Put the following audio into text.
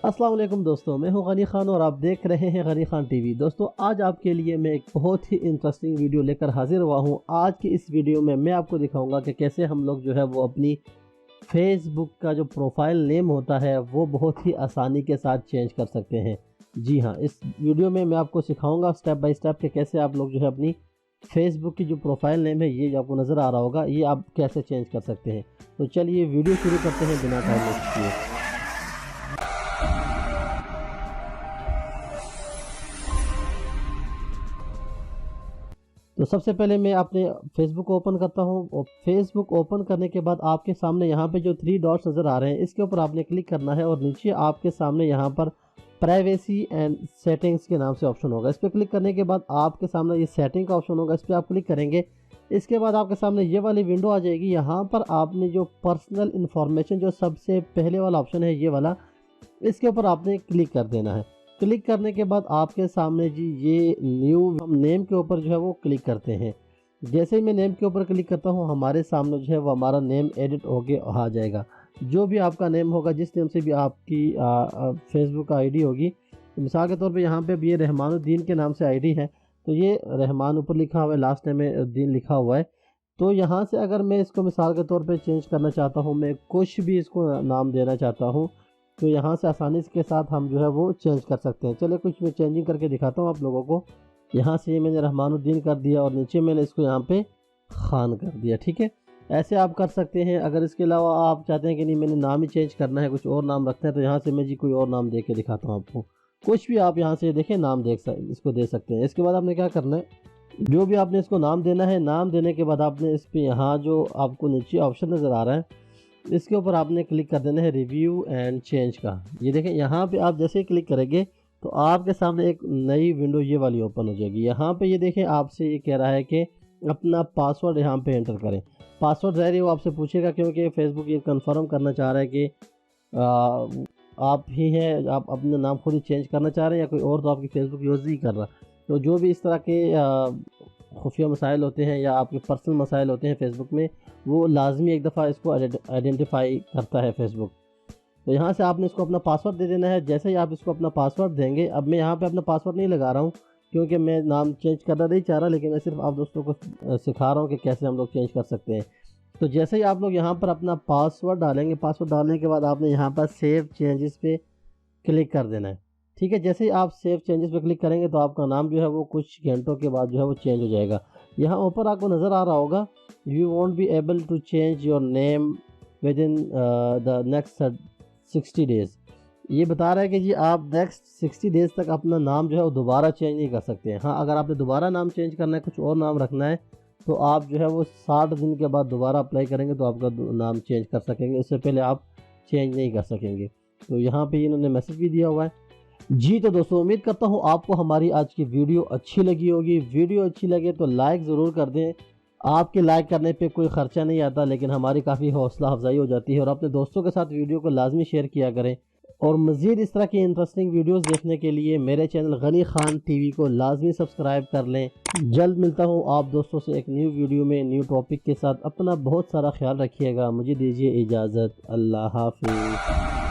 अस्सलाम वालेकुम दोस्तों, मैं हूं गनी खान और आप देख रहे हैं गनी खान टीवी। दोस्तों, आज आपके लिए मैं एक बहुत ही इंटरेस्टिंग वीडियो लेकर हाजिर हुआ हूं। आज की इस वीडियो में मैं आपको दिखाऊंगा कि कैसे हम लोग जो है वो अपनी फेसबुक का जो प्रोफाइल नेम होता है वो बहुत ही आसानी के साथ चेंज कर सकते हैं। जी हाँ, इस वीडियो में मैं आपको सिखाऊंगा स्टेप बाय स्टेप कि कैसे आप लोग जो है अपनी फेसबुक की जो प्रोफाइल नेम है, ये जो आपको नज़र आ रहा होगा, ये आप कैसे चेंज कर सकते हैं। तो चलिए वीडियो शुरू करते हैं बिना टाइम वेस्ट किए। तो सबसे पहले मैं अपने फेसबुक ओपन करता हूं और फेसबुक ओपन करने के बाद आपके सामने यहां पे जो 3 डॉट्स नज़र आ रहे हैं, इसके ऊपर आपने क्लिक करना है और नीचे आपके सामने यहां पर प्राइवेसी एंड सेटिंग्स के नाम से ऑप्शन होगा। इस पर क्लिक करने के बाद आपके सामने ये सेटिंग का ऑप्शन होगा, इस पर आप क्लिक करेंगे। इसके बाद आपके सामने ये वाली विंडो आ जाएगी। यहाँ पर आपने जो पर्सनल इन्फॉर्मेशन, जो सबसे पहले वाला ऑप्शन है ये वाला, इसके ऊपर आपने क्लिक कर देना है। क्लिक करने के बाद आपके सामने जी ये न्यू, हम नेम के ऊपर जो है वो क्लिक करते हैं। जैसे ही मैं नेम के ऊपर क्लिक करता हूँ, हमारे सामने जो है वो हमारा नेम एडिट होके आ जाएगा। जो भी आपका नेम होगा, जिस नेम से भी आपकी फेसबुक आईडी होगी, तो मिसाल के तौर पे यहाँ पे भी ये रहमानुद्दीन के नाम से आईडी है, तो ये रहमान ऊपर लिखा हुआ है, लास्ट नेम में दीन लिखा हुआ है। तो यहाँ से अगर मैं इसको मिसाल के तौर पे चेंज करना चाहता हूँ, मैं कुछ भी इसको नाम देना चाहता हूँ, तो यहाँ से आसानी के साथ हम जो है वो चेंज कर सकते हैं। चलिए कुछ मैं चेंजिंग करके दिखाता हूँ आप लोगों को। यहाँ से मैंने रहमानुद्दीन कर दिया और नीचे मैंने इसको यहाँ पे खान कर दिया। ठीक है, ऐसे आप कर सकते हैं। अगर इसके अलावा आप चाहते हैं कि नहीं मैंने नाम ही चेंज करना है, कुछ और नाम रखना है, तो यहाँ से मैं जी कोई और नाम दे के दिखाता हूँ आपको। कुछ भी आप यहाँ से देखें नाम इसको दे सकते हैं। इसके बाद आपने क्या करना है, जो भी आपने इसको नाम देना है, नाम देने के बाद आपने इस पर यहाँ जो आपको नीचे ऑप्शन नज़र आ रहा है, इसके ऊपर आपने क्लिक कर देना है रिव्यू एंड चेंज का। ये देखें, यहाँ पे आप जैसे ही क्लिक करेंगे तो आपके सामने एक नई विंडो ये वाली ओपन हो जाएगी। यहाँ पे ये देखें, आपसे ये कह रहा है कि अपना पासवर्ड यहाँ पे एंटर करें। पासवर्ड ज़ाहिर है वो आपसे पूछेगा, क्योंकि फेसबुक ये कंफर्म करना चाह रहा है कि आप ही हैं, आप अपना नाम खुद ही चेंज करना चाह रहे हैं या कोई और तो आपकी फेसबुक यूज़ नहीं कर रहा। तो जो भी इस तरह के खुफिया मसाइल होते हैं या आपके पर्सनल मसाइल होते हैं फेसबुक में, वो लाजमी एक दफ़ा इसको आइडेंटिफाई करता है फेसबुक। तो यहाँ से आपने इसको अपना पासवर्ड दे देना है। जैसे ही आप इसको अपना पासवर्ड देंगे, अब मैं यहाँ पे अपना पासवर्ड नहीं लगा रहा हूँ क्योंकि मैं नाम चेंज करना नहीं चाह रहा, लेकिन मैं सिर्फ आप दोस्तों को सिखा रहा हूँ कि कैसे हम लोग चेंज कर सकते हैं। तो जैसे ही आप लोग यहाँ पर अपना पासवर्ड डालेंगे, पासवर्ड डालने के बाद आपने यहाँ पर सेव चेंजेस पे क्लिक कर देना है। ठीक है, जैसे ही आप सेव चेंजेस पे क्लिक करेंगे तो आपका नाम जो है वो कुछ घंटों के बाद जो है वो चेंज हो जाएगा। यहाँ ऊपर आपको नज़र आ रहा होगा, you won't be able to change your name within the next 60 days. ये बता रहा है कि जी आप नेक्स्ट 60 डेज़ तक अपना नाम जो है वो दोबारा चेंज नहीं कर सकते हैं। हाँ, अगर आपने दोबारा नाम चेंज करना है, कुछ और नाम रखना है, तो आप जो है वो 60 दिन के बाद दोबारा अप्लाई करेंगे तो आपका नाम चेंज कर सकेंगे। उससे पहले आप चेंज नहीं कर सकेंगे। तो यहाँ पे इन्होंने मैसेज भी दिया हुआ है जी। तो दोस्तों, उम्मीद करता हूँ आपको हमारी आज की वीडियो अच्छी लगी होगी। वीडियो अच्छी लगे तो लाइक ज़रूर कर दें। आपके लाइक करने पे कोई ख़र्चा नहीं आता, लेकिन हमारी काफ़ी हौसला अफजाई हो जाती है। और अपने दोस्तों के साथ वीडियो को लाजमी शेयर किया करें। और मज़ीद इस तरह की इंटरेस्टिंग वीडियोस देखने के लिए मेरे चैनल गनी खान टीवी को लाजमी सब्सक्राइब कर लें। जल्द मिलता हूँ आप दोस्तों से एक न्यू वीडियो में, न्यू टॉपिक के साथ। अपना बहुत सारा ख्याल रखिएगा। मुझे दीजिए इजाज़त। अल्लाह हाफिज़।